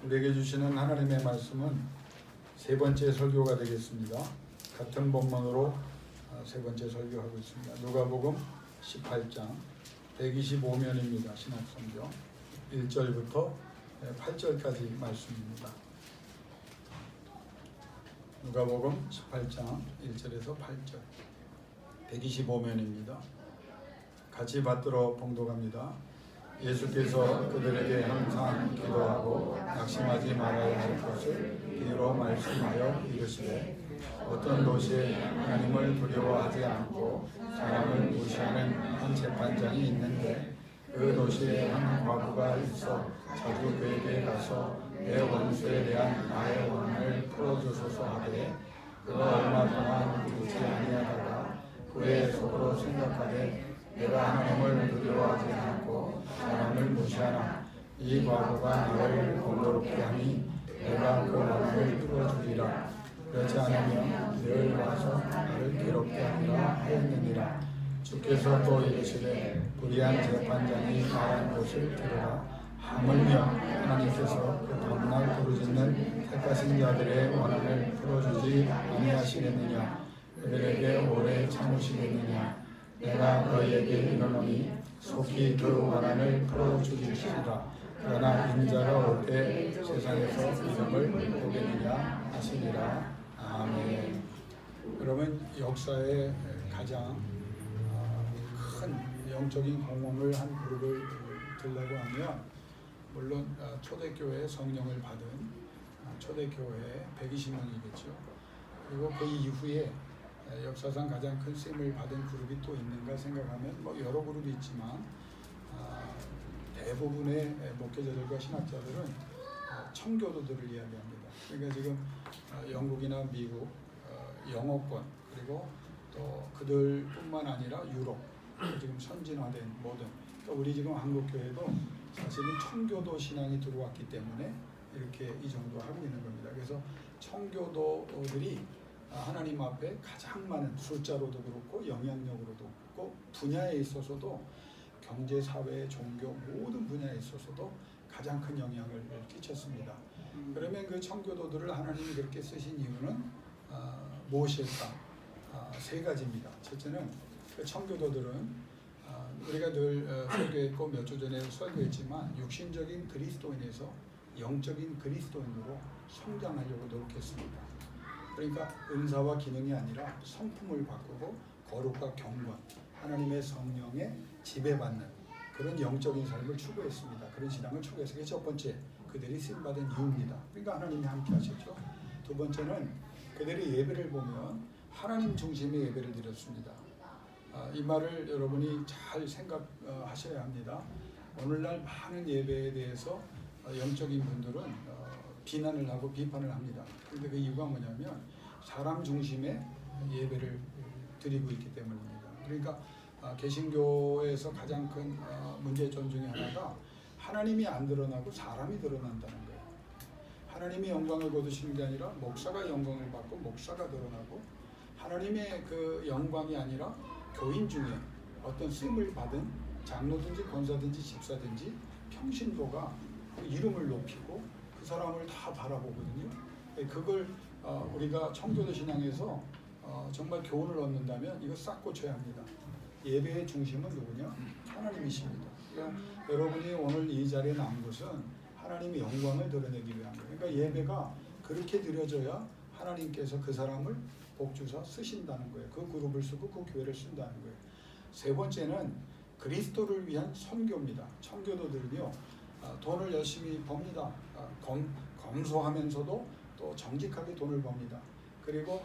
우리에게 주시는 하나님의 말씀은 세 번째 설교가 되겠습니다. 같은 본문으로 세 번째 설교하고 있습니다. 누가복음 18장 125면입니다. 신약성경 1절부터 8절까지 말씀입니다. 누가복음 18장 1절에서 8절 125면입니다. 같이 받들어 봉독합니다. 예수께서 그들에게 항상 기도하고 낙심하지 말아야 할 것을 비유로 말씀하여 이르시되 어떤 도시에 하나님을 두려워하지 않고 사람을 무시하는 한 재판장이 있는데 그 도시에 한 과부가 있어 자주 그에게 가서 내 원수에 대한 나의 원한을 풀어주소서 하되 그가 얼마 동안 듣지 아니하다가 후에 속으로 생각하되 내가 하나님을 두려워하지 않고 사람을 무시하나 이 과부가 나를 공고롭게 하니 내가 그 원한을 풀어주리라. 그렇지 않으면 늘 와서 나를 괴롭게 하리라 하였느니라. 주께서 또 이르시되 불의한 재판장이 말한 것을 들으라. 하물며 하나님께서 그 다음날 부르짖는 택하신 자들의 원한을 풀어주지 아니하시겠느냐. 그들에게 오래 참으시겠느냐. 내가 너희에게 이르노니 속히 그 원한을 풀어주시리라. 그러나 인자가 올 때 세상에서 이름을 보겠느냐 하시니라. 아멘. 여러분, 역사에 가장 큰 영적인 공헌을 한 그룹을 들라고 하면 물론 초대교회 성령을 받은 초대교회 120명이겠죠. 그리고 그 이후에 역사상 가장 큰 쓰임을 받은 그룹이 또 있는가 생각하면 여러 그룹이 있지만 대부분의 목회자들과 신학자들은 청교도들을 이야기합니다. 그러니까 지금 영국이나 미국, 영어권 그리고 또 그들뿐만 아니라 유럽 지금 선진화된 모든 또 우리 지금 한국교회도 사실은 청교도 신앙이 들어왔기 때문에 이렇게 이 정도 하고 있는 겁니다. 그래서 청교도들이 하나님 앞에 가장 많은 숫자로도 그렇고 영향력으로도 그렇고 분야에 있어서도 경제, 사회, 종교 모든 분야에 있어서도 가장 큰 영향을 끼쳤습니다. 그러면 그 청교도들을 하나님이 그렇게 쓰신 이유는 무엇일까? 세 가지입니다. 첫째는 그 청교도들은 우리가 늘 설교했고 몇 주 전에 설교했지만 육신적인 그리스도인에서 영적인 그리스도인으로 성장하려고 노력했습니다. 그러니까 은사와 기능이 아니라 성품을 바꾸고 거룩과 경건, 하나님의 성령에 지배받는 그런 영적인 삶을 추구했습니다. 그런 신앙을 추구해서 그게 첫 번째, 그들이 쓰임받은 이유입니다. 그러니까 하나님이 함께 하셨죠. 두 번째는 그들의 예배를 보면 하나님 중심의 예배를 드렸습니다. 이 말을 여러분이 잘 생각하셔야 합니다. 오늘날 많은 예배에 대해서 영적인 분들은 비난을 하고 비판을 합니다. 그런데 그 이유가 뭐냐면 사람 중심의 예배를 드리고 있기 때문입니다. 그러니까 개신교에서 가장 큰 문제점 중에 하나가 하나님이 안 드러나고 사람이 드러난다는 거예요. 하나님이 영광을 거두시는 게 아니라 목사가 영광을 받고 목사가 드러나고 하나님의 그 영광이 아니라 교인 중에 어떤 쓰임을 받은 장로든지 권사든지 집사든지 평신도가 그 이름을 높이고 그 사람을 다 바라보거든요. 그걸 우리가 청교도 신앙에서 정말 교훈을 얻는다면 이거 싹 고쳐야 합니다. 예배의 중심은 누구냐? 하나님이십니다. 그러니까 여러분이 오늘 이 자리에 나온 것은 하나님의 영광을 드러내기 위한 거예요. 그러니까 예배가 그렇게 드려져야 하나님께서 그 사람을 복주사 쓰신다는 거예요. 그 그룹을 쓰고 그 교회를 쓴다는 거예요. 세 번째는 그리스도를 위한 선교입니다. 청교도들은요 돈을 열심히 법니다. 검소하면서도 또 정직하게 돈을 법니다. 그리고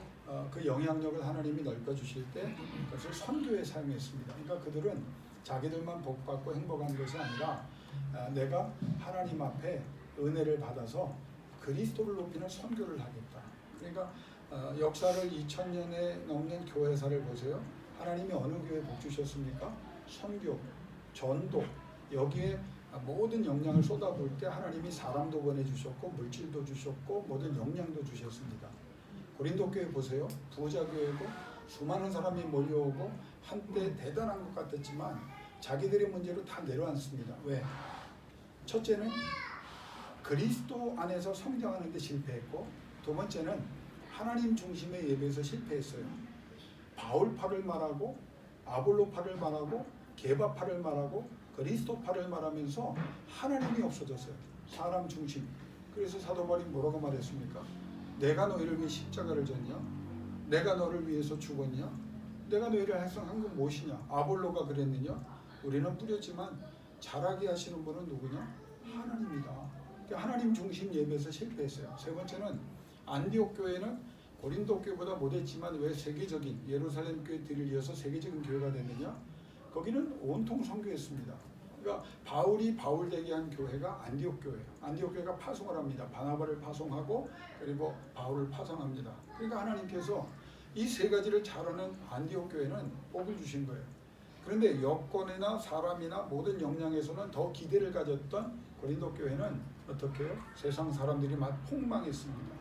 그 영향력을 하나님이 넓혀주실 때 그것을 선교에 사용했습니다. 그러니까 그들은 자기들만 복받고 행복한 것이 아니라 내가 하나님 앞에 은혜를 받아서 그리스도를 높이는 선교를 하겠다. 그러니까 역사를 2000년에 넘는 교회사를 보세요. 하나님이 어느 교회에 복 주셨습니까? 선교, 전도 여기에 모든 영향을 쏟아부을 때 하나님이 사람도 보내주셨고 물질도 주셨고 모든 영향도 주셨습니다. 고린도 교회 보세요. 부자 교회고 수많은 사람이 몰려오고 한때 대단한 것 같았지만 자기들의 문제로 다 내려앉습니다. 왜? 첫째는 그리스도 안에서 성장하는 데 실패했고, 두 번째는 하나님 중심의 예배에서 실패했어요. 바울파를 말하고 아볼로파를 말하고 게바파를 말하고 그리스도파를 말하면서 하나님이 없어졌어요. 사람 중심. 그래서 사도 바울이 뭐라고 말했습니까? 내가 너희를 위해 십자가를 졌냐? 내가 너를 위해서 죽었냐? 내가 너희를 형성한 건 무엇이냐? 아볼로가 그랬느냐? 우리는 뿌렸지만 자라게 하시는 분은 누구냐? 하나님이다. 하나님 중심 예배에서 실패했어요. 세 번째는 안디옥 교회는 고린도 교회보다 못했지만 왜 세계적인 예루살렘 교회들을 이어서 세계적인 교회가 됐느냐? 거기는 온통 선교했습니다. 그러니까 바울이 바울되게 한 교회가 안디옥 교회예요. 안디옥 교회가 파송을 합니다. 바나바를 파송하고 그리고 바울을 파송합니다. 그러니까 하나님께서 이 세 가지를 잘하는 안디옥 교회는 복을 주신 거예요. 그런데 여건이나 사람이나 모든 역량에서는 더 기대를 가졌던 고린도 교회는 어떻게 해요? 세상 사람들이 막 폭망했습니다.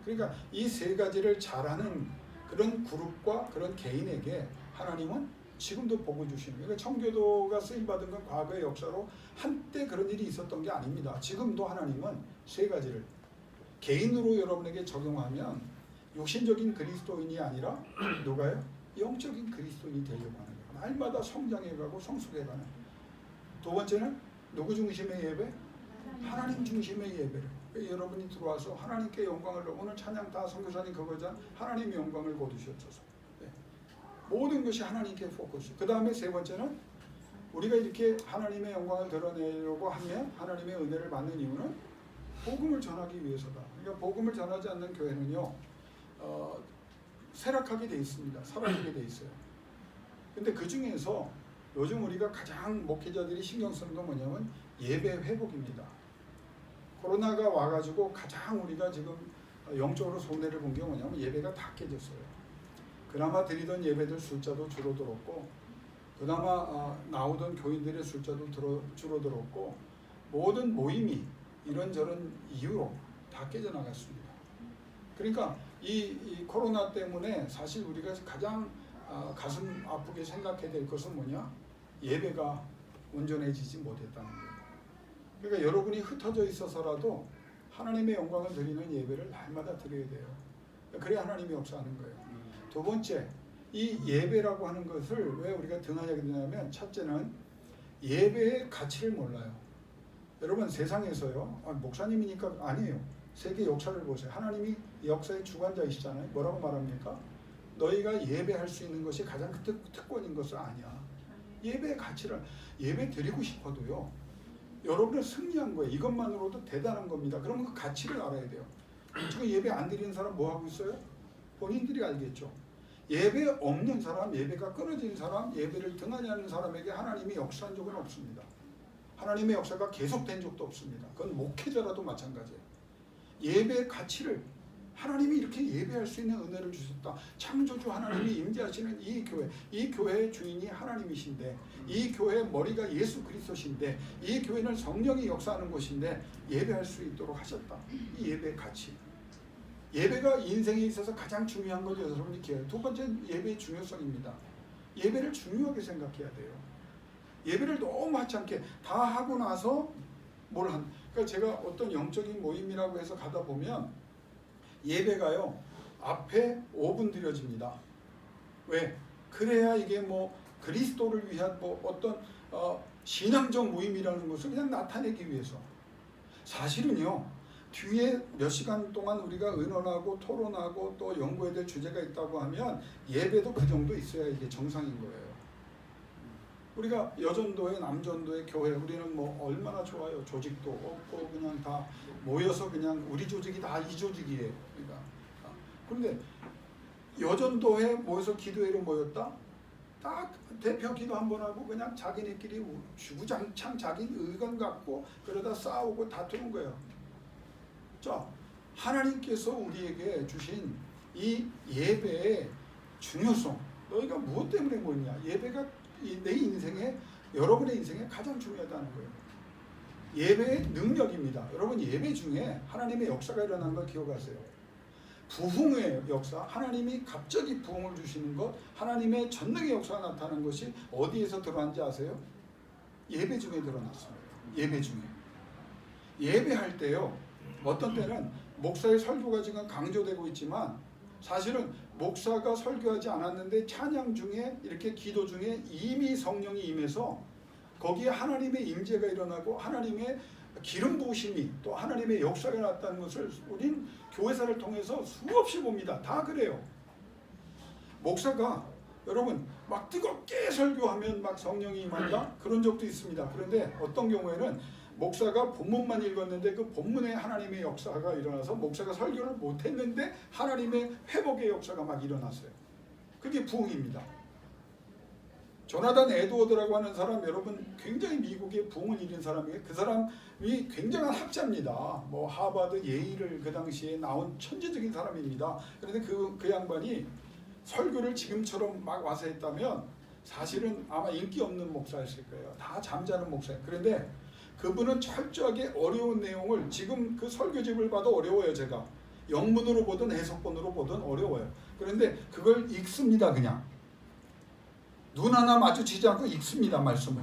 그러니까 이 세 가지를 잘하는 그런 그룹과 그런 개인에게 하나님은 지금도 복을 주시는 거예요. 그러니까 청교도가 쓰임받은 건 과거의 역사로 한때 그런 일이 있었던 게 아닙니다. 지금도 하나님은 세 가지를 개인으로 여러분에게 적용하면 육신적인 그리스도인이 아니라 누가요? 영적인 그리스도인이 되려고 하는 거예요. 날마다 성장해가고 성숙해가는. 두 번째는 누구 중심의 예배? 하나님 중심의 예배를. 여러분이 들어와서 하나님께 영광을, 오늘 찬양 다 선교사님 그거잖아. 하나님의 영광을 거두시옵소서. 네. 모든 것이 하나님께 포커스. 그 다음에 세 번째는 우리가 이렇게 하나님의 영광을 드러내려고 하면 하나님의 은혜를 받는 이유는 복음을 전하기 위해서다. 그러니까 복음을 전하지 않는 교회는요, 쇠락하게 돼 있습니다. 사라지게 돼 있어요. 근데 그 중에서 요즘 우리가 가장 목회자들이 신경 쓰는 건 뭐냐면 예배 회복입니다. 코로나가 와가지고 가장 우리가 지금 영적으로 손해를 본 게 뭐냐면 예배가 다 깨졌어요. 그나마 드리던 예배들 숫자도 줄어들었고, 그나마 나오던 교인들의 숫자도 줄어들었고, 모든 모임이 이런저런 이유로 다 깨져나갔습니다. 그러니까 이 코로나 때문에 사실 우리가 가장 가슴 아프게 생각해야 될 것은 뭐냐? 예배가 온전해지지 못했다는 거예요. 그러니까 여러분이 흩어져 있어서라도 하나님의 영광을 드리는 예배를 날마다 드려야 돼요. 그래야 하나님이 역사하는 거예요. 두 번째, 이 예배라고 하는 것을 왜 우리가 등한하게 되냐면, 첫째는 예배의 가치를 몰라요. 여러분 세상에서요, 목사님이니까 아니에요. 세계 역사를 보세요. 하나님이 역사의 주관자이시잖아요. 뭐라고 말합니까? 너희가 예배할 수 있는 것이 가장 특권인 것은 아니야. 예배의 가치를, 예배 드리고 싶어도요, 여러분은 승리한 거예요. 이것만으로도 대단한 겁니다. 그러면 그 가치를 알아야 돼요. 지금 예배 안 드리는 사람 뭐 하고 있어요? 본인들이 알겠죠. 예배 없는 사람, 예배가 끊어진 사람, 예배를 등한히 하는 사람에게 하나님이 역사한 적은 없습니다. 하나님의 역사가 계속된 적도 없습니다. 그건 목회자라도 마찬가지예요. 예배의 가치를, 하나님이 이렇게 예배할 수 있는 은혜를 주셨다. 창조주 하나님이 임재하시는 이 교회, 이 교회의 주인이 하나님이신데, 이 교회의 머리가 예수 그리스도신데, 이 교회는 성령이 역사하는 곳인데 예배할 수 있도록 하셨다. 이 예배의 가치. 예배가 인생에 있어서 가장 중요한 걸 여러분이 기억해요. 두 번째는 예배의 중요성입니다. 예배를 중요하게 생각해야 돼요. 예배를 너무 하찮게 다 하고 나서 그러니까 제가 어떤 영적인 모임이라고 해서 가다 보면 예배가요, 앞에 5분 드려집니다. 왜? 그래야 이게 뭐 그리스도를 위한 뭐 어떤 신앙적 모임이라는 것을 그냥 나타내기 위해서. 사실은요, 뒤에 몇 시간 동안 우리가 의논하고 토론하고 또 연구해야 될 주제가 있다고 하면 예배도 그 정도 있어야 이게 정상인 거예요. 우리가 여전도회, 남전도회, 교회, 우리는 뭐 얼마나 좋아요. 조직도 없고 그냥 다 모여서 그냥 우리 조직이 다 이 조직이에요. 그러니까. 그런데 여전도회 모여서 기도회로 모였다? 딱 대표 기도 한번 하고 그냥 자기네끼리 주구장창 자기 의견 갖고 그러다 싸우고 다투는 거예요. 자, 하나님께서 우리에게 주신 이 예배의 중요성, 너희가 무엇 때문에 모였냐? 예배가 내 인생에, 여러분의 인생에 가장 중요하다는 거예요. 예배의 능력입니다. 여러분 예배 중에 하나님의 역사가 일어나는 걸 기억하세요. 부흥의 역사, 하나님이 갑자기 부흥을 주시는 것, 하나님의 전능의 역사가 나타나는 것이 어디에서 드러난지 아세요? 예배 중에 드러났습니다. 예배 중에. 예배할 때요. 어떤 때는 목사의 설교가 지금 강조되고 있지만 사실은 목사가 설교하지 않았는데 찬양 중에 이렇게 기도 중에 이미 성령이 임해서 거기에 하나님의 임재가 일어나고 하나님의 기름 부으심이 또 하나님의 역사가 났다는 것을 우린 교회사를 통해서 수없이 봅니다. 다 그래요. 목사가 여러분 막 뜨겁게 설교하면 막 성령이 임한다? 그런 적도 있습니다. 그런데 어떤 경우에는 목사가 본문만 읽었는데 그 본문에 하나님의 역사가 일어나서 목사가 설교를 못했는데 하나님의 회복의 역사가 막 일어났어요. 그게 부흥입니다. 조나단 에드워드라고 하는 사람 여러분 굉장히 미국의 부흥을 이룬 사람이에요. 그 사람이 굉장한 학자입니다. 뭐 하버드 예일을 그 당시에 나온 천재적인 사람입니다. 그런데 그 양반이 설교를 지금처럼 막 와서 했다면 사실은 아마 인기 없는 목사였을 거예요. 다 잠자는 목사예요. 그런데 그분은 철저하게 어려운 내용을 지금 그 설교집을 봐도 어려워요. 제가 영문으로 보든 해석본으로 보든 어려워요. 그런데 그걸 읽습니다. 그냥 눈 하나 마주치지 않고 읽습니다. 말씀을.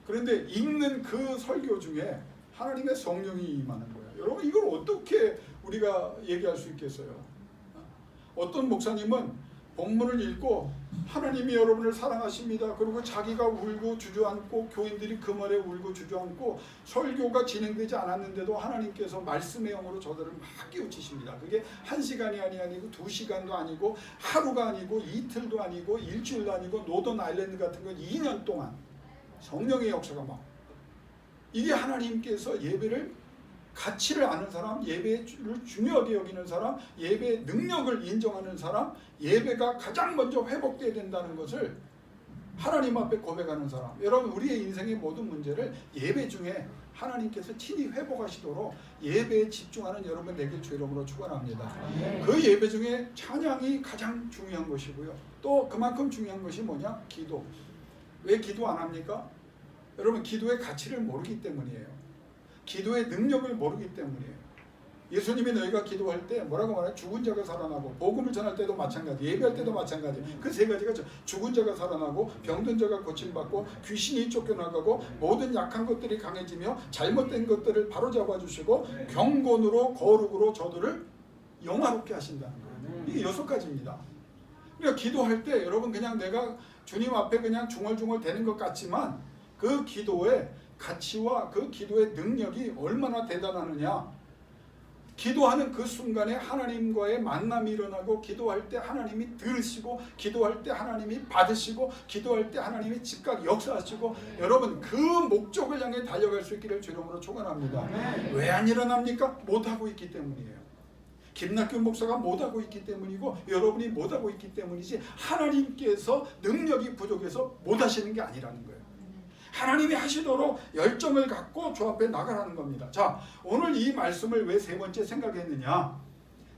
그런데 읽는 그 설교 중에 하나님의 성령이 임하는 거예요. 여러분 이걸 어떻게 우리가 얘기할 수 있겠어요? 어떤 목사님은 본문을 읽고 하나님이 여러분을 사랑하십니다. 그리고 자기가 울고 주저앉고 교인들이 그 말에 울고 주저앉고 설교가 진행되지 않았는데도 하나님께서 말씀의 영으로 저들을 막 깨우치십니다. 그게 1시간이 아니고 2시간도 아니고 하루가 아니고 이틀도 아니고 일주일도 아니고 노던 아일랜드 같은 건 2년 동안 성령의 역사가 막 이게 하나님께서 예배를 가치를 아는 사람, 예배를 중요하게 여기는 사람, 예배의 능력을 인정하는 사람, 예배가 가장 먼저 회복돼야 된다는 것을 하나님 앞에 고백하는 사람. 여러분 우리의 인생의 모든 문제를 예배 중에 하나님께서 친히 회복하시도록 예배에 집중하는 여러분 되길 주 이름으로 축원합니다. 그 예배 중에 찬양이 가장 중요한 것이고요. 또 그만큼 중요한 것이 뭐냐? 기도. 왜 기도 안 합니까? 여러분 기도의 가치를 모르기 때문이에요. 기도의 능력을 모르기 때문이에요. 예수님이 너희가 기도할 때 뭐라고 말해요? 죽은 자가 살아나고 복음을 전할 때도 마찬가지, 예배할 때도 마찬가지. 그 세 가지가 죽은 자가 살아나고 병든 자가 고침받고 귀신이 쫓겨나가고 모든 약한 것들이 강해지며 잘못된 것들을 바로잡아 주시고 경건으로 거룩으로 저들을 영화롭게 하신다는 거예요. 이게 6가지입니다. 그러니까 기도할 때 여러분 그냥 내가 주님 앞에 그냥 중얼중얼 대는 것 같지만 그 기도의 가치와 그 기도의 능력이 얼마나 대단하느냐. 기도하는 그 순간에 하나님과의 만남이 일어나고 기도할 때 하나님이 들으시고 기도할 때 하나님이 받으시고 기도할 때 하나님이 즉각 역사하시고 여러분 그 목적을 향해 달려갈 수 있기를 주님으로 축원합니다. 왜 안 일어납니까? 못하고 있기 때문이에요. 김낙균 목사가 못하고 있기 때문이고 여러분이 못하고 있기 때문이지 하나님께서 능력이 부족해서 못하시는 게 아니라는 거예요. 하나님이 하시도록 열정을 갖고 주 앞에 나가라는 겁니다. 자, 오늘 이 말씀을 왜 3번째 생각했느냐?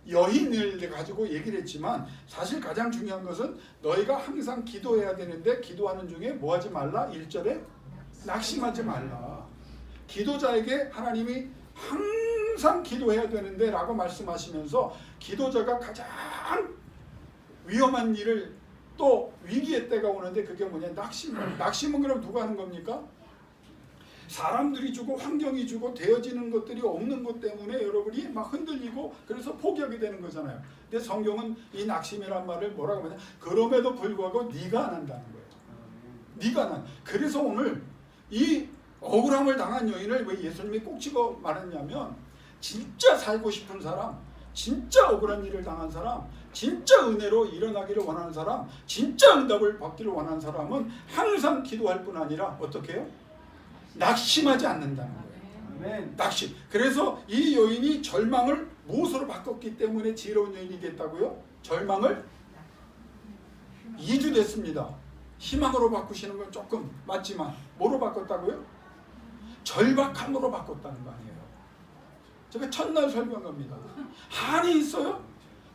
여인을 가지고 얘기를 했지만 사실 가장 중요한 것은 너희가 항상 기도해야 되는데 기도하는 중에 뭐 하지 말라? 1절에 낙심하지 말라. 기도자에게 하나님이 항상 기도해야 되는데 라고 말씀하시면서 기도자가 가장 위험한 일을 또 위기의 때가 오는데 그게 뭐냐? 낙심은. 낙심은 그럼 누가 하는 겁니까? 사람들이 주고 환경이 주고 되어지는 것들이 없는 것 때문에 여러분이 막 흔들리고 그래서 포기하게 되는 거잖아요. 근데 성경은 이 낙심이란 말을 뭐라고 하냐? 그럼에도 불구하고 네가 안 한다는 거예요. 네가 안. 그래서 오늘 이 억울함을 당한 여인을 왜 예수님이 꼭 집어 말했냐면 진짜 살고 싶은 사람, 진짜 억울한 일을 당한 사람, 진짜 은혜로 일어나기를 원하는 사람, 진짜 응답을 받기를 원하는 사람은 항상 기도할 뿐 아니라 어떻게 해요? 낙심하지 않는다는 거예요. 낙심. 그래서 이 여인이 절망을 무엇으로 바꿨기 때문에 지혜로운 여인이 됐다고요? 절망을 2주 됐습니다. 희망으로 바꾸시는 건 조금 맞지만 뭐로 바꿨다고요? 절박함으로 바꿨다는 거 아니에요. 제가 첫날 설교한 겁니다. 한이 있어요?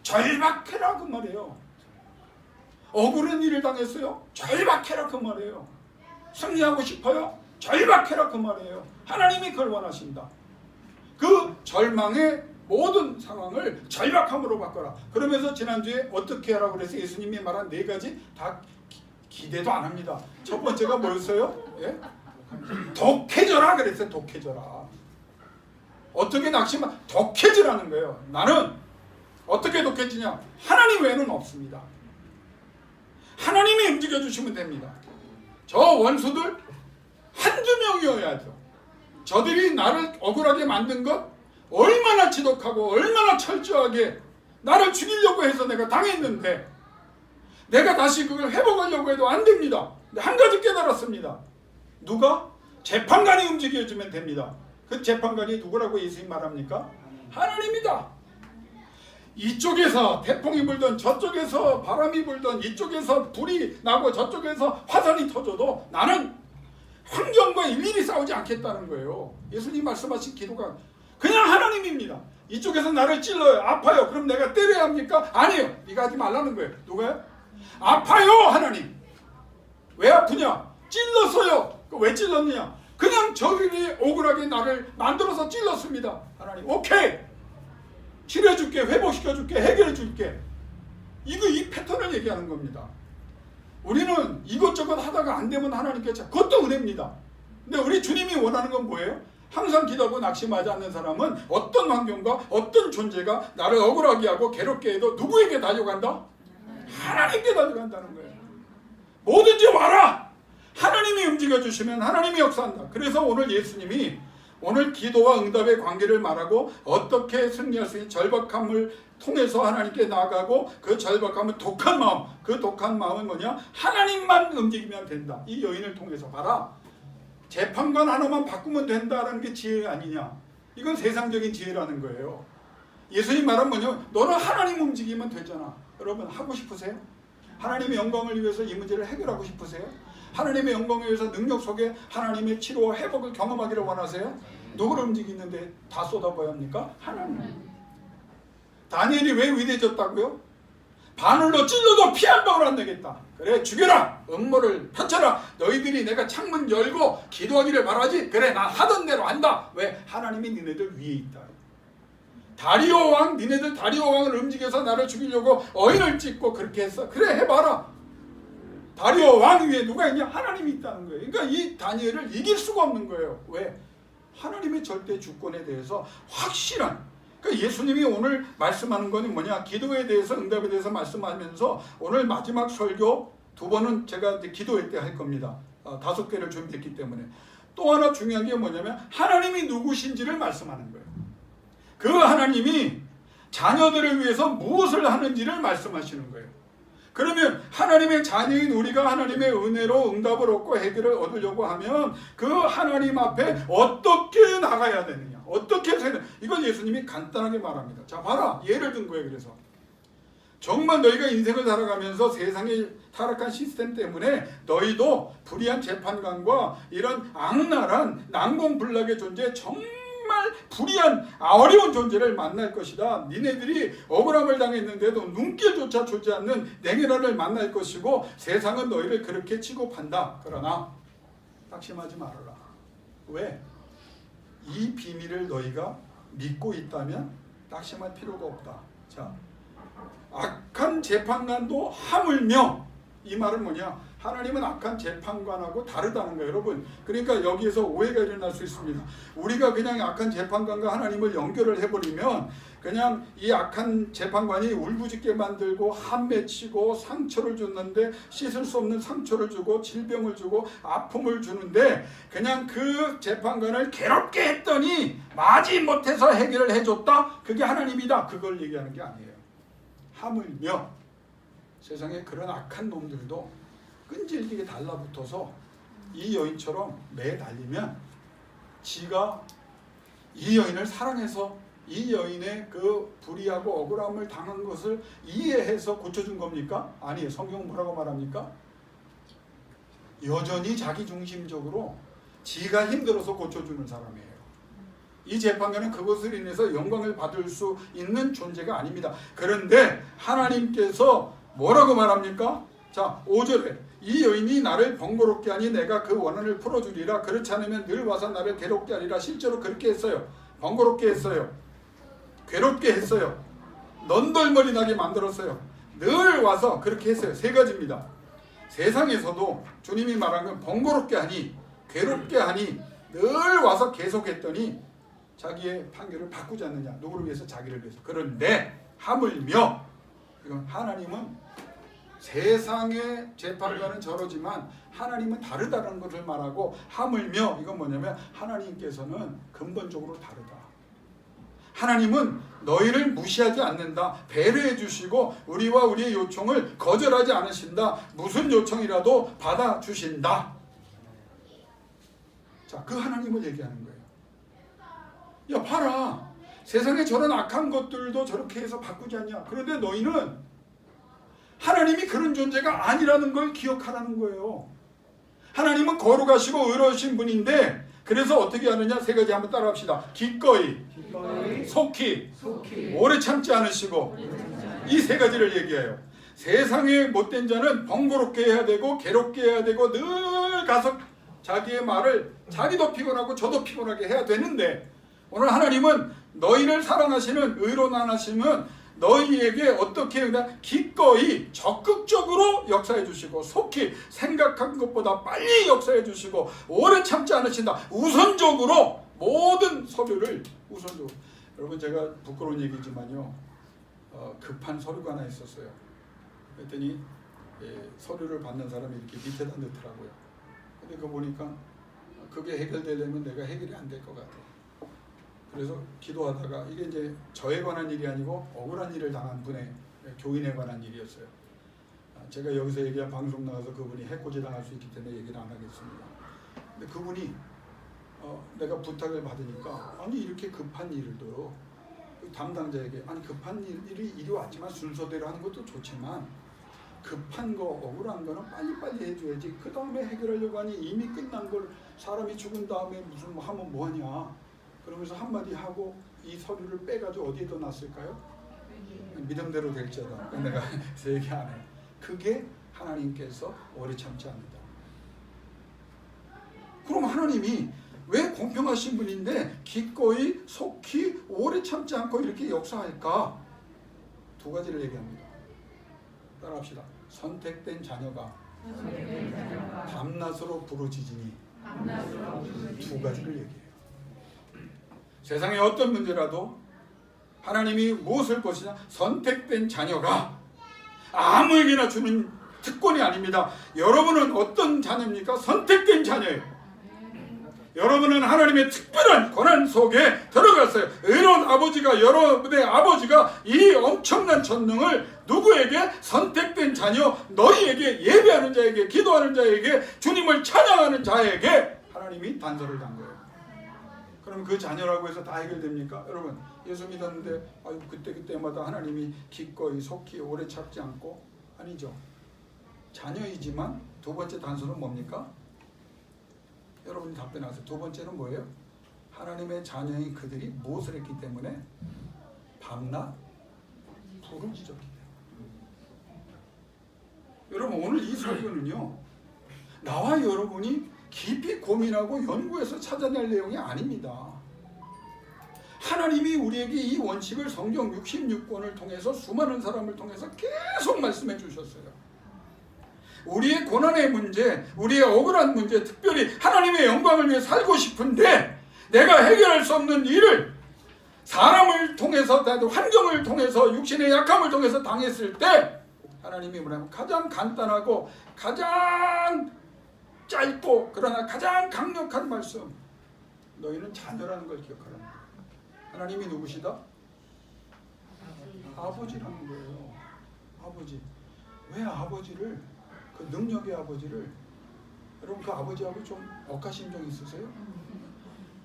절박해라 그 말이에요. 억울한 일을 당했어요? 절박해라 그 말이에요. 승리하고 싶어요? 절박해라 그 말이에요. 하나님이 그걸 원하신다. 그 절망의 모든 상황을 절박함으로 바꿔라. 그러면서 지난주에 어떻게 하라고 그래서 예수님이 말한 4가지 다 기대도 안 합니다. 첫 번째가 뭐였어요? 예? 독해져라 그랬어요. 독해져라. 어떻게 낙심한 독해지라는 거예요. 나는 어떻게 독해지냐? 하나님 외에는 없습니다. 하나님이 움직여 주시면 됩니다. 저 원수들 한두 명이어야죠. 저들이 나를 억울하게 만든 것 얼마나 지독하고 얼마나 철저하게 나를 죽이려고 해서 내가 당했는데 내가 다시 그걸 회복하려고 해도 안 됩니다. 근데 한 가지 깨달았습니다. 누가? 재판관이 움직여주면 됩니다. 그 재판관이 누구라고 예수님 말합니까? 하나님이다. 이쪽에서 태풍이 불던 저쪽에서 바람이 불던 이쪽에서 불이 나고 저쪽에서 화산이 터져도 나는 환경과 일일이 싸우지 않겠다는 거예요. 예수님 말씀하신 기도가 그냥 하나님입니다. 이쪽에서 나를 찔러요. 아파요. 그럼 내가 때려야 합니까? 아니에요. 네가 하지 말라는 거예요. 누가요? 아파요. 하나님. 왜 아프냐? 찔렀어요. 왜 찔렀느냐? 그냥 저들이 억울하게 나를 만들어서 찔렀습니다. 하나님 오케이. 치료해줄게. 회복시켜줄게. 해결해줄게. 이 패턴을 얘기하는 겁니다. 우리는 이것저것 하다가 안 되면 하나님께 그것도 은혜입니다. 근데 우리 주님이 원하는 건 뭐예요? 항상 기도하고 낙심하지 않는 사람은 어떤 환경과 어떤 존재가 나를 억울하게 하고 괴롭게 해도 누구에게 달려간다? 하나님께 달려간다는 거예요. 뭐든지 와라! 하나님이 움직여주시면 하나님이 역사한다. 그래서 오늘 예수님이 오늘 기도와 응답의 관계를 말하고 어떻게 승리할 수 있는 절박함을 통해서 하나님께 나아가고 그 절박함은 독한 마음, 그 독한 마음은 뭐냐? 하나님만 움직이면 된다. 이 여인을 통해서 봐라. 재판관 하나만 바꾸면 된다는 게 지혜 아니냐? 이건 세상적인 지혜라는 거예요. 예수님 말은 뭐냐? 너는 하나님 움직이면 되잖아. 여러분 하고 싶으세요? 하나님의 영광을 위해서 이 문제를 해결하고 싶으세요? 하나님의 영광을 위해서 능력 속에 하나님의 치료와 회복을 경험하기를 원하세요? 누구를 움직이는데 다 쏟아부어야 합니까? 하나님. 다니엘이 왜 위대해졌다고요? 바늘로 찔러도 피 한 방울 안 내겠다. 그래 죽여라. 음모를 펼쳐라. 너희들이 내가 창문 열고 기도하기를 바라지. 그래 나 하던 대로 한다. 왜? 하나님이 니네들 위에 있다. 다리오 왕, 니네들 다리오 왕을 움직여서 나를 죽이려고 어인을 찍고 그렇게 했어. 그래 해봐라. 다리오 왕 위에 누가 있냐? 하나님이 있다는 거예요. 그러니까 이 다니엘을 이길 수가 없는 거예요. 왜? 하나님의 절대 주권에 대해서 확실한. 그러니까 예수님이 오늘 말씀하는 건 뭐냐? 기도에 대해서 응답에 대해서 말씀하면서 오늘 마지막 설교 2번은 제가 이제 기도회 때 할 겁니다. 5개를 준비했기 때문에. 또 하나 중요한 게 뭐냐면 하나님이 누구신지를 말씀하는 거예요. 그 하나님이 자녀들을 위해서 무엇을 하는지를 말씀하시는 거예요. 그러면 하나님의 자녀인 우리가 하나님의 은혜로 응답을 얻고 해결을 얻으려고 하면 그 하나님 앞에 어떻게 나가야 되느냐, 어떻게 해야 되느냐, 이건 예수님이 간단하게 말합니다. 자 봐라, 예를 든 거예요. 그래서 정말 너희가 인생을 살아가면서 세상의 타락한 시스템 때문에 너희도 불의한 재판관과 이런 악랄한 난공불락의 존재, 정말 불의한 어려운 존재를 만날 것이다. 니네들이 억울함을 당했는데도 눈길조차 주지 않는 냉혈한을 만날 것이고 세상은 너희를 그렇게 취급한다. 그러나 낙심하지 말아라. 왜? 이 비밀을 너희가 믿고 있다면 낙심할 필요가 없다. 자, 악한 재판관도 하물며, 이 말은 뭐냐? 하나님은 악한 재판관하고 다르다는 거예요, 여러분. 그러니까 여기에서 오해가 일어날 수 있습니다. 우리가 그냥 악한 재판관과 하나님을 연결을 해버리면 그냥 이 악한 재판관이 울부짖게 만들고 한 맺히고 상처를 줬는데 씻을 수 없는 상처를 주고 질병을 주고 아픔을 주는데 그냥 그 재판관을 괴롭게 했더니 마지못해서 해결을 해줬다? 그게 하나님이다. 그걸 얘기하는 게 아니에요. 하물며 세상에 그런 악한 놈들도 끈질기게 달라붙어서 이 여인처럼 매달리면 지가 이 여인을 사랑해서 이 여인의 그 불의하고 억울함을 당한 것을 이해해서 고쳐준 겁니까? 아니에요. 성경은 뭐라고 말합니까? 여전히 자기중심적으로 지가 힘들어서 고쳐주는 사람이에요. 이 재판관은 그것을 인해서 영광을 받을 수 있는 존재가 아닙니다. 그런데 하나님께서 뭐라고 말합니까? 자, 5절에 이 여인이 나를 번거롭게 하니 내가 그 원한을 풀어주리라. 그렇지 않으면 늘 와서 나를 괴롭게 하리라. 실제로 그렇게 했어요. 번거롭게 했어요. 괴롭게 했어요. 넌덜머리 나게 만들었어요. 늘 와서 그렇게 했어요. 3가지입니다. 세상에서도 주님이 말한 건 번거롭게 하니, 괴롭게 하니, 늘 와서 계속했더니 자기의 판결을 바꾸지 않느냐. 누구를 위해서? 자기를 위해서. 그런데 하물며 이건 하나님은 세상의 재판관은 저러지만 하나님은 다르다는 것을 말하고, 하물며 이건 뭐냐면 하나님께서는 근본적으로 다르다. 하나님은 너희를 무시하지 않는다. 배려해 주시고 우리와 우리의 요청을 거절하지 않으신다. 무슨 요청이라도 받아주신다. 자, 그 하나님을 얘기하는 거예요. 야, 봐라. 세상에 저런 악한 것들도 저렇게 해서 바꾸지 않냐. 그런데 너희는 하나님이 그런 존재가 아니라는 걸 기억하라는 거예요. 하나님은 거룩하시고 의로우신 분인데, 그래서 어떻게 하느냐? 세 가지 한번 따라합시다. 기꺼이, 속히, 오래 참지 않으시고, 이 세 가지를 얘기해요. 세상에 못된 자는 번거롭게 해야 되고 괴롭게 해야 되고 늘 가서 자기의 말을 자기도 피곤하고 저도 피곤하게 해야 되는데, 오늘 하나님은 너희를 사랑하시는 의로운 하나님은 너희에게 어떻게 그냥 기꺼이 적극적으로 역사해 주시고, 속히 생각한 것보다 빨리 역사해 주시고, 오래 참지 않으신다. 우선적으로 모든 서류를 우선적으로. 여러분, 제가 부끄러운 얘기지만요, 급한 서류가 하나 있었어요. 그랬더니 서류를 받는 사람이 이렇게 밑에다 넣더라고요. 근데 그거 보니까 그게 해결되려면 내가 해결이 안 될 것 같아요. 그래서 기도하다가, 이게 이제 저에 관한 일이 아니고 억울한 일을 당한 분의 교인에 관한 일이었어요. 제가 여기서 얘기한 방송 나가서 그분이 해코지 당할 수 있기 때문에 얘기를 안 하겠습니다. 근데 그분이 내가 부탁을 받으니까, 아니 이렇게 급한 일도 담당자에게, 아니 급한 일이 이리 왔지만 순서대로 하는 것도 좋지만 급한 거 억울한 거는 빨리빨리 해줘야지. 그 다음에 해결하려고 하니 이미 끝난 걸 사람이 죽은 다음에 무슨 뭐 하면 뭐하냐. 그러면서 한마디 하고 이 서류를 빼가지고 어디에다 놨을까요? 믿음대로 될지어다. 내가 얘기 안 해. 그게 하나님께서 오래 참지 않는다. 그럼 하나님이 왜 공평하신 분인데 기꺼이 속히 오래 참지 않고 이렇게 역사할까? 두 가지를 얘기합니다. 따라합시다. 선택된 자녀가 밤낮으로 부르짖으니. 두 가지를 얘기해요. 세상의 어떤 문제라도 하나님이 무엇을 보시냐? 선택된 자녀가, 아무에게나 주는 특권이 아닙니다. 여러분은 어떤 자녀입니까? 선택된 자녀예요. 여러분은 하나님의 특별한 권한 속에 들어갔어요. 의로운 아버지가, 여러분의 아버지가 이 엄청난 전능을 누구에게? 선택된 자녀, 너희에게, 예배하는 자에게, 기도하는 자에게, 주님을 찬양하는 자에게 하나님이 단서를 단 거예요. 그럼 그 자녀라고 해서 다 해결됩니까? 여러분, 예수 믿었는데 그때마다 하나님이 기꺼이 속히 오래 참지 않고? 아니죠. 자녀이지만 두 번째 단서는 뭡니까? 여러분이 답변하세요. 두 번째는 뭐예요? 하나님의 자녀인 그들이 무엇을 했기 때문에? 밤낮 부르짖었기 때문에. 여러분, 오늘 이 설교는요, 나와 여러분이 깊이 고민하고 연구해서 찾아낼 내용이 아닙니다. 하나님이 우리에게 이 원칙을 성경 66권을 통해서 수많은 사람을 통해서 계속 말씀해 주셨어요. 우리의 고난의 문제, 우리의 억울한 문제, 특별히 하나님의 영광을 위해 살고 싶은데 내가 해결할 수 없는 일을 사람을 통해서, 환경을 통해서, 육신의 약함을 통해서 당했을 때 하나님이 뭐냐면 가장 간단하고 가장 짧고 그러나 가장 강력한 말씀, 너희는 자녀라는 걸 기억하라는 거예요. 하나님이 누구시다? 아버지라는 거예요. 아버지. 왜 아버지를, 그 능력의 아버지를, 여러분 그 아버지하고 좀 억하심정 있으세요?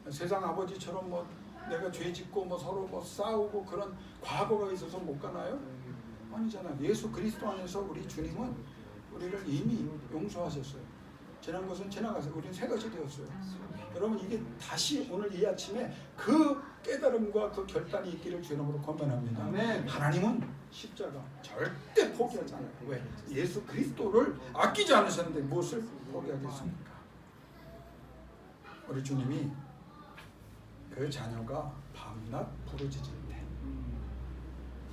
세상 아버지처럼 뭐 내가 죄 짓고 뭐 서로 뭐 싸우고 그런 과거가 있어서 못 가나요? 아니잖아요. 예수 그리스도 안에서 우리 주님은 우리를 이미 용서하셨어요. 지난 것은 지나가서 우리는 새 것이 되었어요. 여러분, 이게 다시 오늘 이 아침에 그 깨달음과 그 결단이 있기를 주 이름으로 권면합니다. 아멘. 하나님은 십자가 절대 포기하지 않아요. 왜? 예수 그리스도를 아끼지 않으셨는데 무엇을 포기하겠습니까? 우리 주님이 그 자녀가 밤낮 부르짖을 때,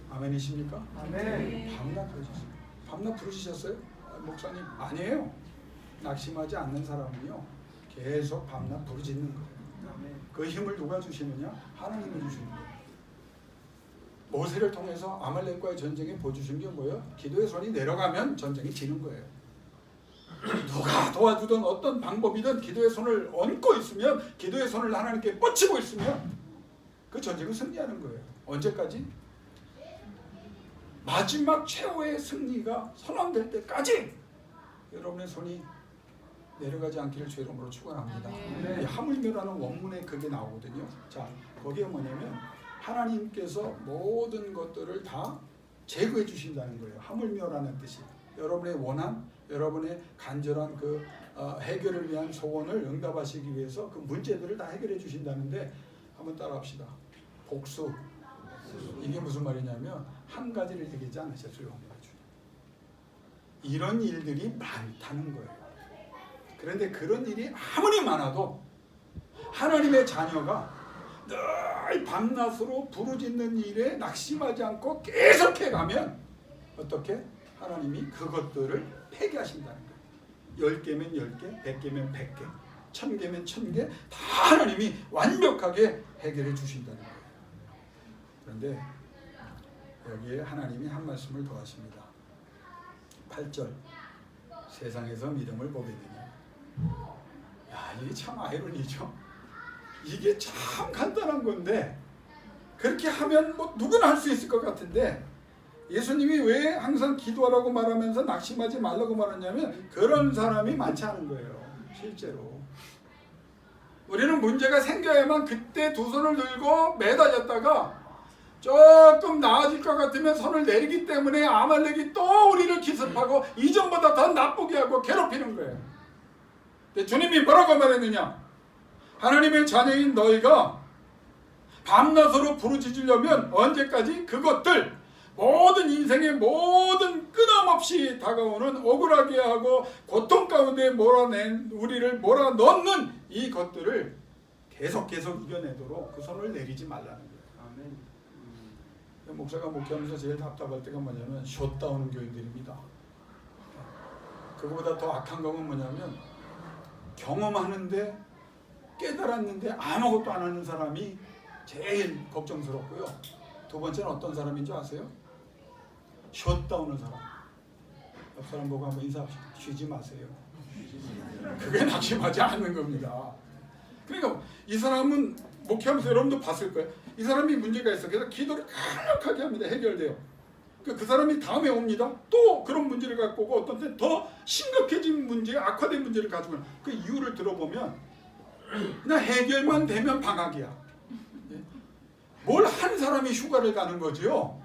아멘이십니까? 아멘. 밤낮 부르짖으셨어요. 밤낮 부르짖으셨어요? 목사님, 아니에요. 낙심하지 않는 사람은요 계속 밤낮 부르짖는 거예요. 그 힘을 누가 주시느냐? 하나님이 주시는 거예요. 모세를 통해서 아말렉과의 전쟁에 보여주신 게 뭐예요? 기도의 손이 내려가면 전쟁이 지는 거예요. 누가 도와주든 어떤 방법이든 기도의 손을 얹고 있으면, 기도의 손을 하나님께 뻗치고 있으면 그 전쟁은 승리하는 거예요. 언제까지? 마지막 최후의 승리가 선언될 때까지 여러분의 손이 내려가지 않기를 주의 이름으로 축원합니다. 이 하물며라는 원문에 그게 나오거든요. 자, 거기에 뭐냐면 하나님께서 모든 것들을 다 제거해 주신다는 거예요. 하물며라는 뜻이 여러분의 원한, 여러분의 간절한 그 해결을 위한 소원을 응답하시기 위해서 그 문제들을 다 해결해 주신다는데, 한번 따라합시다. 복수. 이게 무슨 말이냐면 한 가지를 얘기하지 않으셨어요. 이런 일들이 많다는 거예요. 그런데 그런 일이 아무리 많아도 하나님의 자녀가 늘 밤낮으로 부르짖는 일에 낙심하지 않고 계속해 가면 어떻게? 하나님이 그것들을 폐기하신다는 거예요. 10개면 10개, 100개면 100개, 1000개면 1000개 다 하나님이 완벽하게 해결해 주신다는 거예요. 그런데 여기에 하나님이 한 말씀을 더 하십니다. 8절, 세상에서 믿음을 보겠느냐. 야, 이게 참 아이러니죠. 이게 참 간단한 건데 그렇게 하면 뭐 누구나 할 수 있을 것 같은데, 예수님이 왜 항상 기도하라고 말하면서 낙심하지 말라고 말하냐면 그런 사람이 많지 않은 거예요. 실제로 우리는 문제가 생겨야만 그때 두 손을 들고 매달렸다가 조금 나아질 것 같으면 손을 내리기 때문에 아말렉이 또 우리를 기습하고 이전보다 더 나쁘게 하고 괴롭히는 거예요. 근데 주님이 뭐라고 말했느냐? 하나님의 자녀인 너희가 밤낮으로 부르짖으려면 언제까지? 그것들, 모든 인생의 모든 끊임없이 다가오는 억울하게 하고 고통 가운데 우리를 몰아넣는 이 것들을 계속 이겨내도록 그 손을 내리지 말라는 거예요. 아멘. 목사가 목회하면서 제일 답답할 때가 뭐냐면 셧다운 교인들입니다. 그거보다 더 악한 경우는 뭐냐면 경험하는데 깨달았는데 아무것도 안 하는 사람이 제일 걱정스럽고요. 두 번째는 어떤 사람인 줄 아세요? 셧다운한 사람. 옆 사람 보고 한번 인사합시다. 쉬지 마세요. 그게 낙심하지 않는 겁니다. 그러니까 이 사람은 목회하면서 여러분도 봤을 거예요. 이 사람이 문제가 있어. 그래서 기도를 강력하게 합니다. 해결돼요. 그 사람이 다음에 옵니다. 또 그런 문제를 갖고 오고 어떤 때 더 심각해진 문제, 악화된 문제를 가지고 그 이유를 들어보면 그냥 해결만 되면 방학이야. 뭘 한 사람이 휴가를 가는 거지요.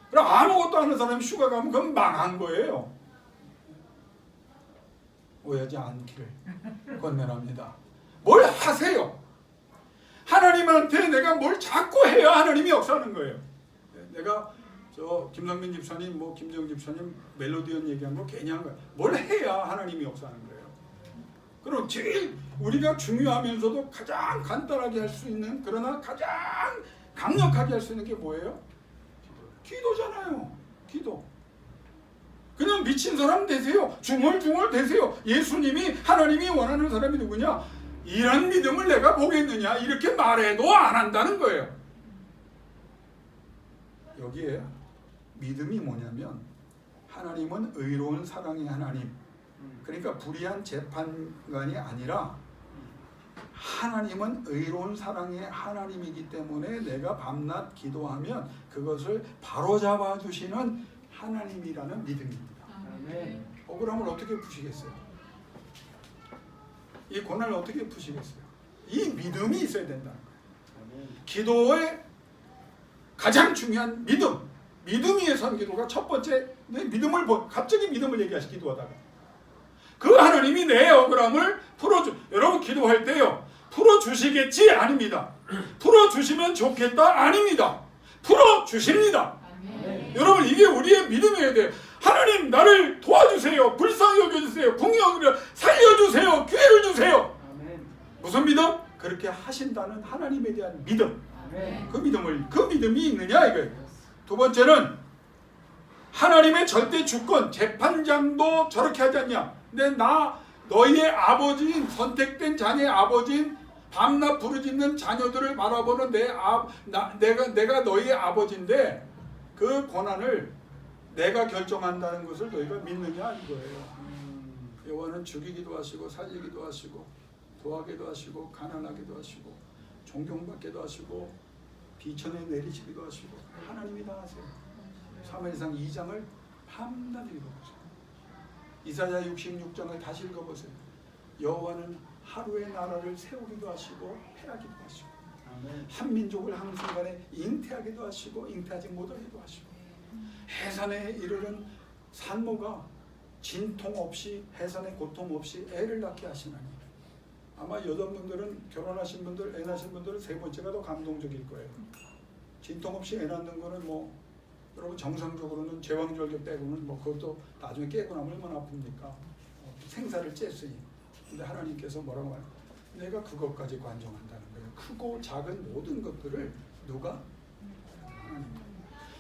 그럼 아무것도 안 하는 사람이 휴가 가면 그건 망한 거예요. 오해하지 않기를 권면합니다. 뭘 하세요. 하나님한테 내가 뭘 자꾸 해야 하나님이 역사하는 거예요. 내가 저 김성민 집사님, 뭐 김정 집사님 멜로디언 얘기한 거 괜히 한 거야. 뭘 해야 하나님이 역사하는 거예요. 그럼 제일 우리가 중요하면서도 가장 간단하게 할 수 있는, 그러나 가장 강력하게 할 수 있는 게 뭐예요? 기도잖아요. 기도. 그냥 미친 사람 되세요. 중얼중얼 되세요. 예수님이, 하나님이 원하는 사람이 누구냐? 이런 믿음을 내가 보겠느냐? 이렇게 말해도 안 한다는 거예요. 여기에 믿음이 뭐냐면 하나님은 의로운 사랑의 하나님, 그러니까 불의한 재판관이 아니라 하나님은 의로운 사랑의 하나님이기 때문에 내가 밤낮 기도하면 그것을 바로잡아 주시는 하나님이라는 믿음입니다. 억울함을 어떻게 푸시겠어요? 이 고난을 어떻게 푸시겠어요? 이 믿음이 있어야 된다는 거예요. 기도의 가장 중요한 믿음 위에 선 기도가 첫 번째. 갑자기 믿음을 얘기하시 기도하다가 그 하나님이 내 억울함을 여러분 기도할 때요, 풀어주시겠지? 아닙니다. 풀어주시면 좋겠다? 아닙니다. 풀어주십니다. 여러분, 이게 우리의 믿음이어야 돼요. 하나님 나를 도와주세요. 불쌍히 여겨주세요. 궁여겨 살려주세요. 기회를 주세요. 무슨 믿음? 그렇게 하신다는 하나님에 대한 믿음. 그 믿음이 있느냐 이거예요. 두 번째는 하나님의 절대 주권, 재판장도 저렇게 하지 않냐. 근데 너희의 아버지인, 선택된 자녀의 아버지인 밤낮 부르짖는 자녀들을 바라보는 내가 너희의 아버지인데 그 권한을 내가 결정한다는 것을 너희가 믿느냐 이거예요. 여호와는 죽이기도 하시고 살리기도 하시고 부하게도 하시고 가난하게도 하시고 존경받게도 하시고 비천에 내리시기도 하시고 하나님이 다 하세요. 사무엘상 2장을 밤낮 읽어보세요. 이사야 66장을 다시 읽어보세요. 여호와는 하루의 나라를 세우기도 하시고 패하기도 하시고 한 민족을 한순간에 잉태하기도 하시고 잉태하지 못하기도 하시고 해산에 이르는 산모가 진통 없이 해산의 고통 없이 애를 낳게 하시나니 아마 여자분들은 결혼하신 분들 애 낳으신 분들은 세 번째가 더 감동적일 거예요. 진통 없이 애 낳는 거는 뭐 여러분 정상적으로는 제왕절개 빼고는 뭐 그것도 나중에 깨고 나면 얼마나 아픕니까? 생사를 쬐으니. 근데 하나님께서 뭐라고 말해요? 내가 그것까지 관정한다는 거예요. 크고 작은 모든 것들을 누가? 하나님.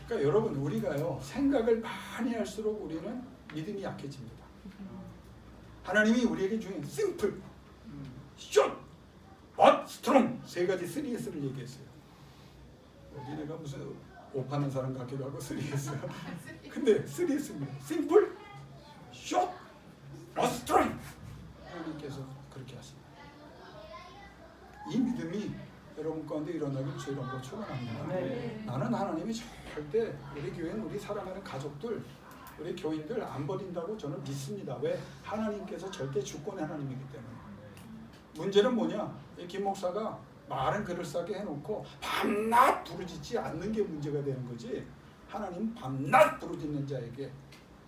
그러니까 여러분 우리가요 생각을 많이 할수록 우리는 믿음이 약해집니다. 하나님이 우리에게 주인 심플, 숏, 엇, 스트롱 세 가지 3S를 얘기했어요. 니네가 무슨 옷 파는 사람 같기도 하고 3S요. 근데 3S입니다. 심플, 숏, 엇, 스트롱. 하나님께서 그렇게 하십니다. 이 믿음이 여러분 가운데 일어나길 주의로 축원합니다. 나는 하나님이 절대 우리 교회는 우리 사랑하는 가족들 우리 교인들 안 버린다고 저는 믿습니다. 왜? 하나님께서 절대 주권의 하나님이기 때문에. 문제는 뭐냐? 김 목사가 말은 그럴싸하게 해놓고 밤낮 부르짖지 않는 게 문제가 되는 거지. 하나님 밤낮 부르짖는 자에게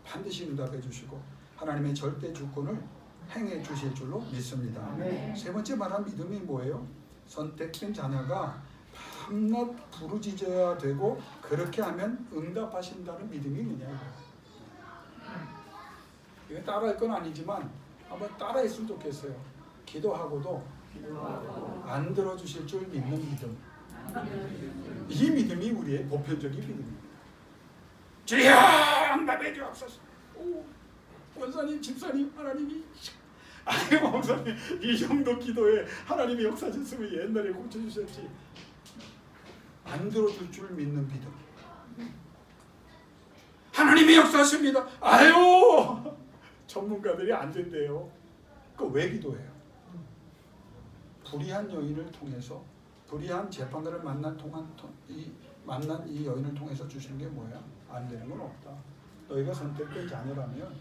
반드시 응답해 주시고 하나님의 절대 주권을 행해 주실 줄로 믿습니다. 세 번째 말한 믿음이 뭐예요? 선택된 자녀가 밤낮 부르짖어야 되고 그렇게 하면 응답하신다는 믿음이 있느냐 이거 따라할 건 아니지만 한번 따라했으면 좋겠어요. 기도하고도 안 들어주실 줄 믿는 믿음. 이 믿음이 우리의 보편적인 믿음입니다. 주여 응답해 주옵소서. 원사님 집사님 하나님이 아니 목사님 이 정도 기도에 하나님이 역사하셨으면 옛날에 고쳐주셨지. 안 들어줄 줄 믿는 믿음. 하나님이 역사하십니다. 아유 전문가들이 안 된대요. 그 왜 기도해요? 불의한 여인을 통해서 불의한 재판관을 만난 이 여인을 통해서 주시는 게 뭐야? 안 되는 건 없다. 너희가 선택된 자녀라면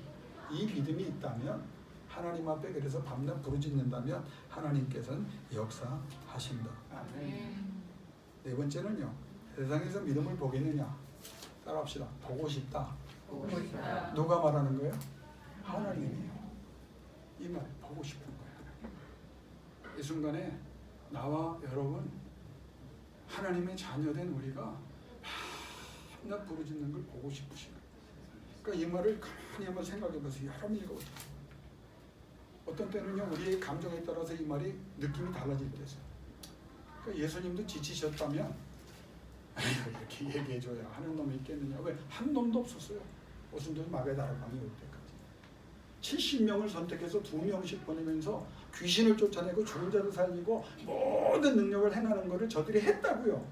이 믿음이 있다면 하나님 앞에 그래서 밤낮 부르짖는다면 하나님께서는 역사하신다. 네 번째는요. 세상에서 믿음을 보겠느냐? 따라합시다. 보고 싶다. 누가 말하는 거예요? 하나님이에요. 이 말 보고 싶은 거예요. 이 순간에 나와 여러분 하나님의 자녀된 우리가 밤낮 부르짖는 걸 보고 싶으신 거예요. 그러니까 이 말을 가만히 한번 생각해 보세요. 여러 번 읽어보세요. 어떤 때는요 우리의 감정에 따라서 이 말이 느낌이 달라질 때 있어요. 그러니까 예수님도 지치셨다면 이렇게 얘기해줘야 하는 놈이 있겠느냐. 왜? 한 놈도 없었어요. 오순절 마가다락방이 올 때까지 70명을 선택해서 2명씩 보내면서 귀신을 쫓아내고 죽은 자를 살리고 모든 능력을 행하는 것을 저들이 했다고요.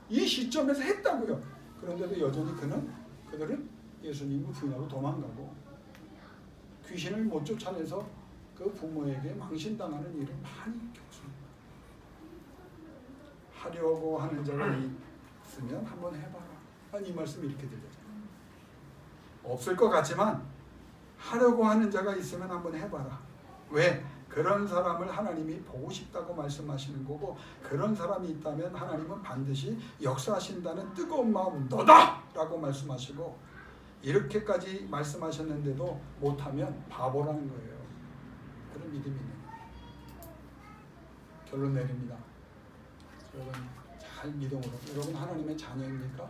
이 시점에서 했다고요. 그런데도 여전히 그들은 예수님을 부인하고 도망가고 귀신을 못 쫓아내서 그 부모에게 망신당하는 일을 많이 겪습니다. 하려고 하는 자가 있으면 한번 해봐라. 이 말씀이 이렇게 들려요. 없을 것 같지만 하려고 하는 자가 있으면 한번 해봐라. 왜? 그런 사람을 하나님이 보고 싶다고 말씀하시는 거고 그런 사람이 있다면 하나님은 반드시 역사하신다는 뜨거운 마음 너다! 라고 말씀하시고 이렇게까지 말씀하셨는데도 못하면 바보라는 거예요. 그런 믿음이 있는 거예요. 결론 내립니다. 여러분 잘 믿음으로 여러분 하나님의 자녀입니까?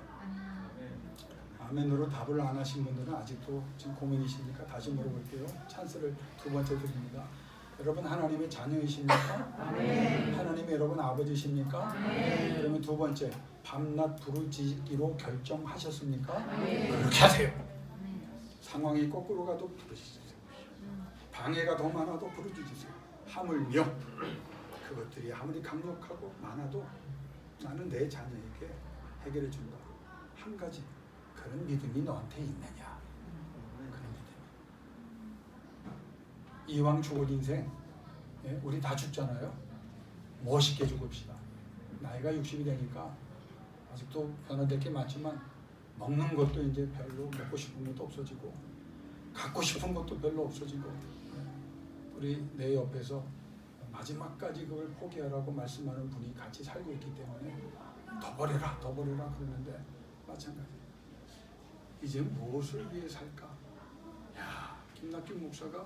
아멘으로 답을 안 하신 분들은 아직도 지금 고민이시니까 다시 물어볼게요. 찬스를 두 번째 드립니다. 여러분 하나님의 자녀이십니까? 아멘. 하나님이 여러분 아버지십니까? 아멘. 그러면 두 번째 밤낮 부르짖기로 결정하셨습니까? 아멘. 그렇게 하세요. 아멘. 상황이 거꾸로 가도 부르짖으세요. 방해가 더 많아도 부르짖으세요. 하물며 그것들이 아무리 강력하고 많아도 나는 내 자녀에게 해결해 준다. 한 가지, 그런 믿음이 너한테 있느냐. 그런 믿음. 이왕 죽을 인생, 우리 다 죽잖아요. 멋있게 죽읍시다. 나이가 60이 되니까 아직도 변화될 게 많지만 먹는 것도 이제 별로 먹고 싶은 것도 없어지고 갖고 싶은 것도 별로 없어지고, 우리 내 옆에서 마지막까지 그걸 포기하라고 말씀하는 분이 같이 살고 있기 때문에 더 버려라 더 버려라 그러는데, 마찬가지. 이제 무엇을 위해 살까? 야, 김낙균 목사가,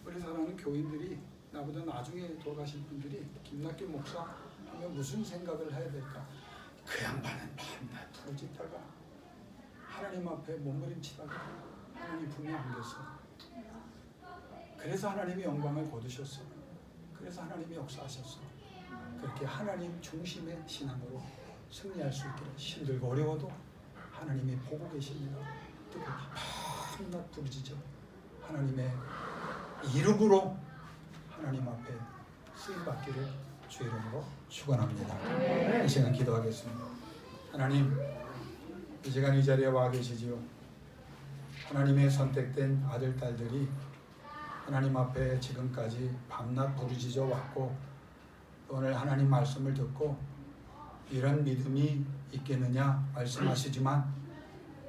우리 사랑하는 교인들이, 나보다 나중에 돌아가신 분들이 김낙균 목사 하면 무슨 생각을 해야 될까? 그 양반은 밤낮 부르짖다가 하나님 앞에 몸부림치다가 하나님 품에 안겼어. 그래서 하나님이 영광을 거두셨어. 그래서 하나님이 역사하셨어. 그렇게 하나님 중심의 신앙으로 승리할 수 있기를. 힘들고 어려워도 하나님이 보고 계십니다. 뜨겁게 밤낮 부르짖어 하나님의 이름으로 하나님 앞에 쓰임받기를 주의 이름으로 축원합니다. 이 시간 기도하겠습니다. 하나님, 이 시간 이 자리에 와 계시지요. 하나님의 선택된 아들, 딸들이 하나님 앞에 지금까지 밤낮 부르짖어 왔고, 오늘 하나님 말씀을 듣고 이런 믿음이 있겠느냐 말씀하시지만,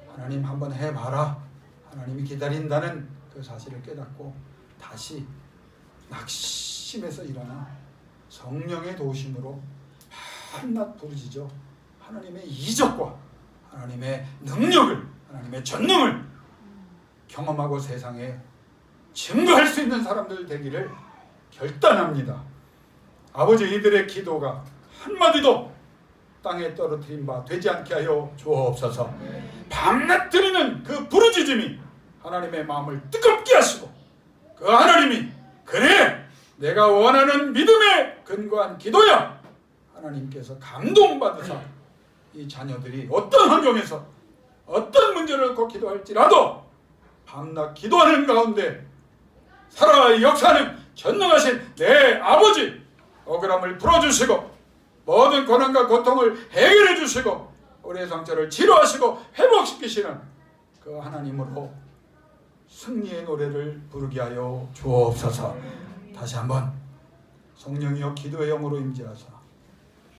하나님 한번 해봐라, 하나님이 기다린다는 그 사실을 깨닫고 다시 낙심해서 일어나 성령의 도우심으로 밤낮 부르짖어 하나님의 이적과 하나님의 능력을, 하나님의 전능을 경험하고 세상에 증거할 수 있는 사람들 되기를 결단합니다. 아버지, 이들의 기도가 한마디도 땅에 떨어뜨린 바 되지 않게 하여 주옵소서. 밤낮 드리는 그 부르짖음이 하나님의 마음을 뜨겁게 하시고, 그 하나님이 그래 내가 원하는 믿음에 근거한 기도야, 하나님께서 감동받으사 이 자녀들이 어떤 환경에서 어떤 문제를 놓고 기도할지라도 밤낮 기도하는 가운데 살아 역사하는 전능하신 내 아버지, 억울함을 풀어주시고 모든 고난과 고통을 해결해 주시고 우리의 상처를 치료하시고 회복시키시는 그 하나님으로 승리의 노래를 부르게 하여 주옵소서. 다시 한번 성령이여 기도의 영으로 임재하사